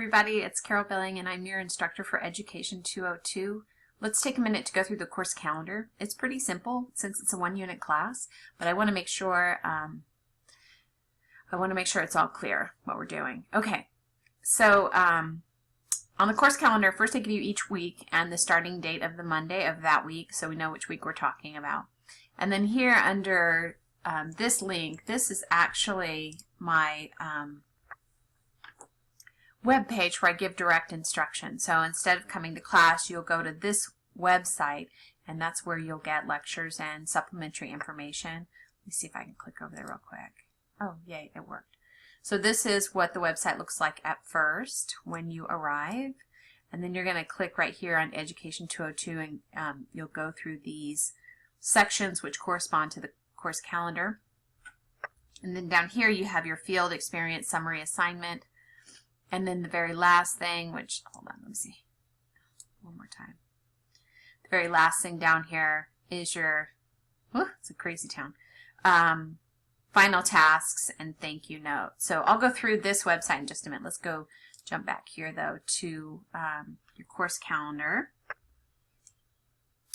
everybody, it's Carol Billing and I'm your instructor for Education 202. Let's take a minute to go through the course calendar. It's pretty simple since it's a one-unit class, but I want to make sure it's all clear what we're doing. Okay, so on the course calendar, first I give you each week and the starting date of the Monday of that week, so we know which week we're talking about. And then here under this link, this is actually my web page where I give direct instruction. So instead of coming to class, you'll go to this website, and that's where you'll get lectures and supplementary information. Let me see if I can click over there real quick. Oh, yay, it worked. So this is what the website looks like at first when you arrive, and then you're going to click right here on Education 202, and you'll go through these sections which correspond to the course calendar. And then down here you have your field experience summary assignment. And then the very last thing, which, hold on, let me see, one more time. The very last thing down here is your, it's a crazy town, final tasks and thank you note. So I'll go through this website in just a minute. Let's go jump back here, though, to your course calendar.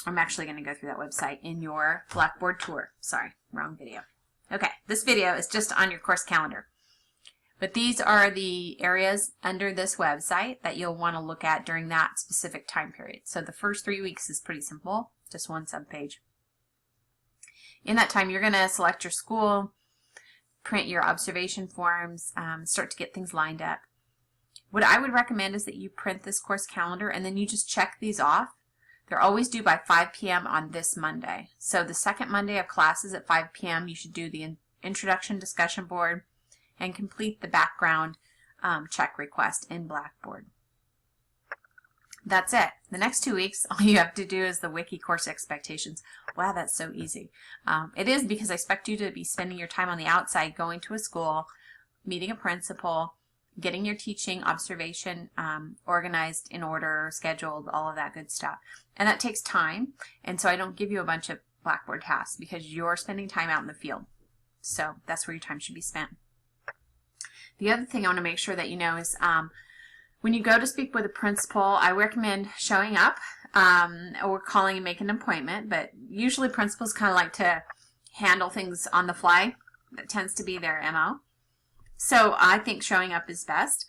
I'm actually going to go through that website in your Blackboard tour. Sorry, wrong video. Okay, this video is just on your course calendar. But these are the areas under this website that you'll want to look at during that specific time period. So the first 3 weeks is pretty simple, just one subpage. In that time, you're going to select your school, print your observation forms, start to get things lined up. What I would recommend is that you print this course calendar and then you just check these off. They're always due by 5 p.m. on this Monday. So the second Monday of classes at 5 p.m. you should do the introduction discussion board and complete the background check request in Blackboard. That's it. The next 2 weeks, all you have to do is the wiki course expectations. Wow, that's so easy. It is, because I expect you to be spending your time on the outside, going to a school, meeting a principal, getting your teaching observation organized, in order, scheduled, all of that good stuff. And that takes time, and so I don't give you a bunch of Blackboard tasks because you're spending time out in the field. So that's where your time should be spent. The other thing I want to make sure that you know is when you go to speak with a principal, I recommend showing up or calling and making an appointment, but usually principals kind of like to handle things on the fly. That tends to be their MO. So I think showing up is best,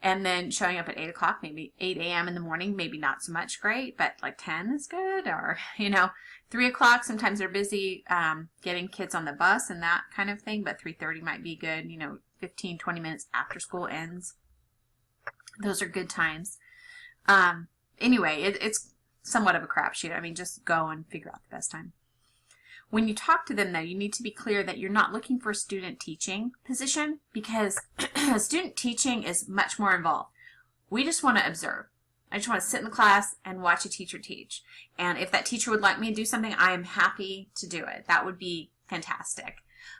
and then showing up at 8 o'clock, maybe 8 a.m. in the morning, maybe not so much great, but like 10 is good, or 3 o'clock, sometimes they're busy getting kids on the bus and that kind of thing, but 3:30 might be good, 15, 20 minutes after school ends. Those are good times. Anyway, it's somewhat of a crapshoot. I mean, just go and figure out the best time. When you talk to them, though, you need to be clear that you're not looking for a student teaching position, because student teaching is much more involved. We just want to observe. I just want to sit in the class and watch a teacher teach. And if that teacher would like me to do something, I am happy to do it. That would be fantastic.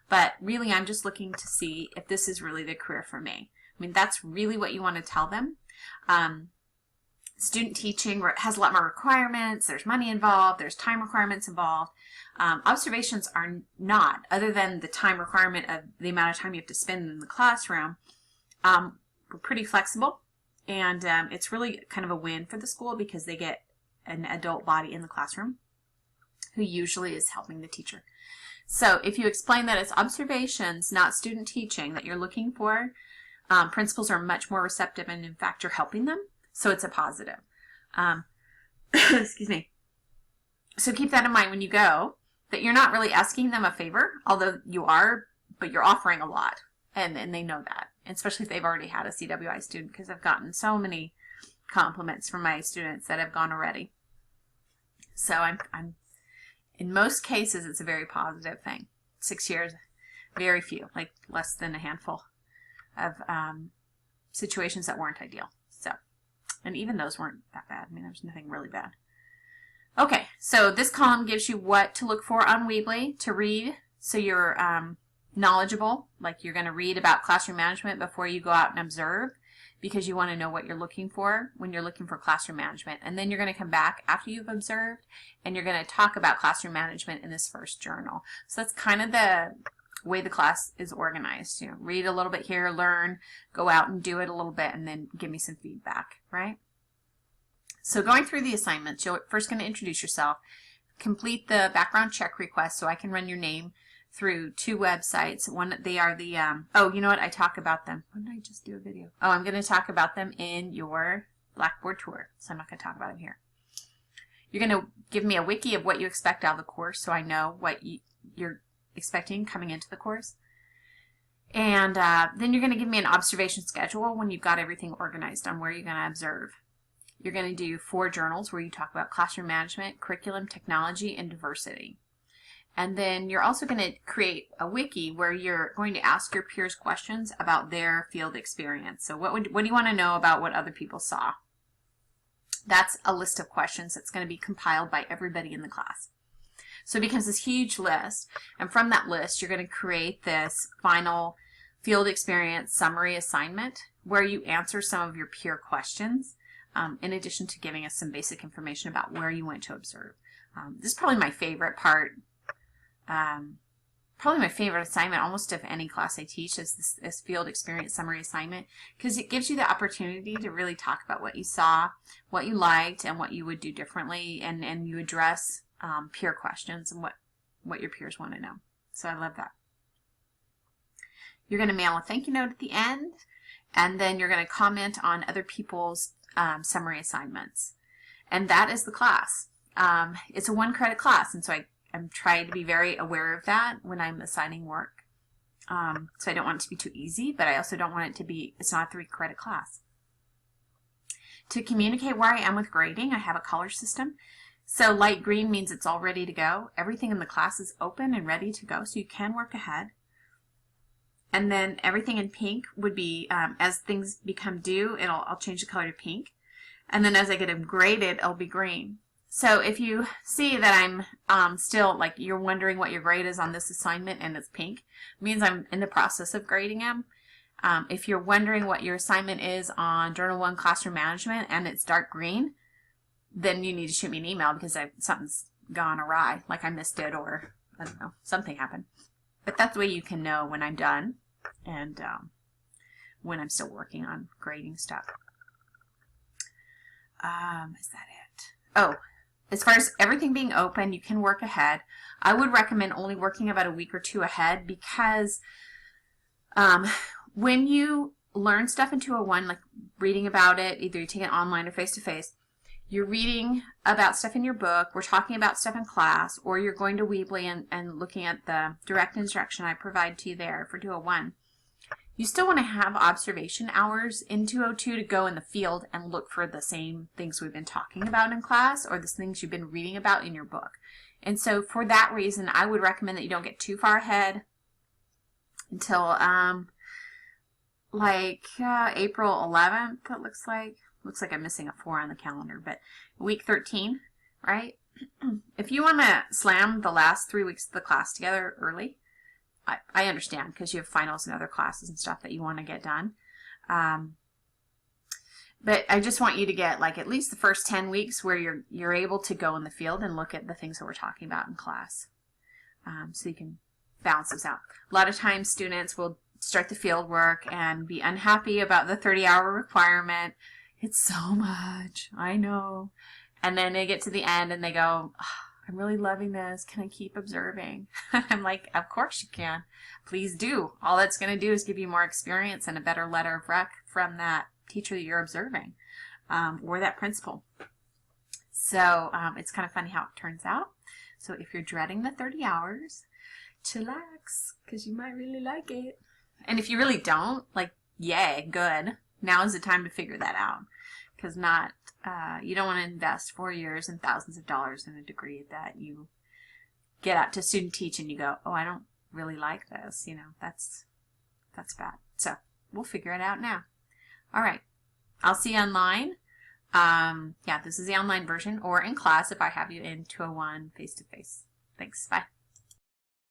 But really, I'm just looking to see if this is really the career for me. I mean, that's really what you want to tell them. Student teaching has a lot more requirements. There's money involved. There's time requirements involved. Observations are not, other than the time requirement of the amount of time you have to spend in the classroom. We're pretty flexible, and it's really kind of a win for the school because they get an adult body in the classroom who usually is helping the teacher. So if you explain that it's observations, not student teaching, that you're looking for, principals are much more receptive, and in fact you're helping them, so it's a positive. Excuse me. So keep that in mind when you go, that you're not really asking them a favor, although you are, but you're offering a lot, and they know that, and especially if they've already had a CWI student, because I've gotten so many compliments from my students that have gone already. So I'm in most cases, it's a very positive thing. 6 years, very few, like less than a handful of situations that weren't ideal. So, and even those weren't that bad. I mean, there's nothing really bad. Okay, so this column gives you what to look for on Weebly to read, so you're knowledgeable, like you're going to read about classroom management before you go out and observe, because you want to know what you're looking for when you're looking for classroom management. And then you're going to come back after you've observed, and you're going to talk about classroom management in this first journal. So that's kind of the way the class is organized. Read a little bit here, learn, go out and do it a little bit, and then give me some feedback, right? So going through the assignments, you're first going to introduce yourself, complete the background check request so I can run your name through 2 websites. One, they are the, oh, you know what? I talk about them. When did I just do a video? Oh, I'm going to talk about them in your Blackboard tour, so I'm not going to talk about them here. You're going to give me a wiki of what you expect out of the course so I know what you're expecting coming into the course. And then you're going to give me an observation schedule when you've got everything organized on where you're going to observe. You're going to do 4 journals where you talk about classroom management, curriculum, technology, and diversity. And then you're also going to create a wiki where you're going to ask your peers questions about their field experience. So what do you want to know about what other people saw? That's a list of questions that's going to be compiled by everybody in the class. So it becomes this huge list, and from that list you're going to create this final field experience summary assignment where you answer some of your peer questions in addition to giving us some basic information about where you went to observe. This is probably my favorite part. Probably my favorite assignment almost of any class I teach is this field experience summary assignment, because it gives you the opportunity to really talk about what you saw, what you liked, and what you would do differently, and you address peer questions and what your peers want to know. So I love that. You're going to mail a thank you note at the end, and then you're going to comment on other people's summary assignments. And that is the class. It's a 1-credit class, and so I'm trying to be very aware of that when I'm assigning work. So I don't want it to be too easy, but I also don't want it to be, it's not a 3-credit class. To communicate where I am with grading, I have a color system. So light green means it's all ready to go. Everything in the class is open and ready to go, so you can work ahead. And then everything in pink would be, as things become due, I'll change the color to pink. And then as I get them graded, it'll be green. So if you see that I'm still, like, you're wondering what your grade is on this assignment and it's pink, it means I'm in the process of grading them. If you're wondering what your assignment is on Journal 1 Classroom Management and it's dark green, then you need to shoot me an email because something's gone awry, like I missed it or, I don't know, something happened. But that's the way you can know when I'm done and when I'm still working on grading stuff. Is that it? Oh, as far as everything being open, you can work ahead. I would recommend only working about a week or 2 ahead, because when you learn stuff in 201, like reading about it, either you take it online or face-to-face, you're reading about stuff in your book, we're talking about stuff in class, or you're going to Weebly and looking at the direct instruction I provide to you there for 201. You still want to have observation hours in 202 to go in the field and look for the same things we've been talking about in class or the things you've been reading about in your book. And so for that reason, I would recommend that you don't get too far ahead until April 11th, it looks like. Looks like I'm missing a 4 on the calendar, but week 13, right? If you want to slam the last 3 weeks of the class together early, I understand, because you have finals and other classes and stuff that you want to get done. But I just want you to get like at least the first 10 weeks where you're able to go in the field and look at the things that we're talking about in class. So you can balance those out. A lot of times students will start the field work and be unhappy about the 30-hour requirement. It's so much, I know. And then they get to the end and they go, oh, I'm really loving this. Can I keep observing? I'm like, of course you can. Please do. All that's going to do is give you more experience and a better letter of rec from that teacher that you're observing, or that principal. So it's kind of funny how it turns out. So if you're dreading the 30 hours, chillax, because you might really like it. And if you really don't, like, yay, good. Now is the time to figure that out, because you don't want to invest 4 years and thousands of dollars in a degree that you get out to student teach and you go, oh, I don't really like this. You know, that's bad. So we'll figure it out now. All right. I'll see you online. Yeah, this is the online version, or in class if I have you in 201 face-to-face. Thanks. Bye.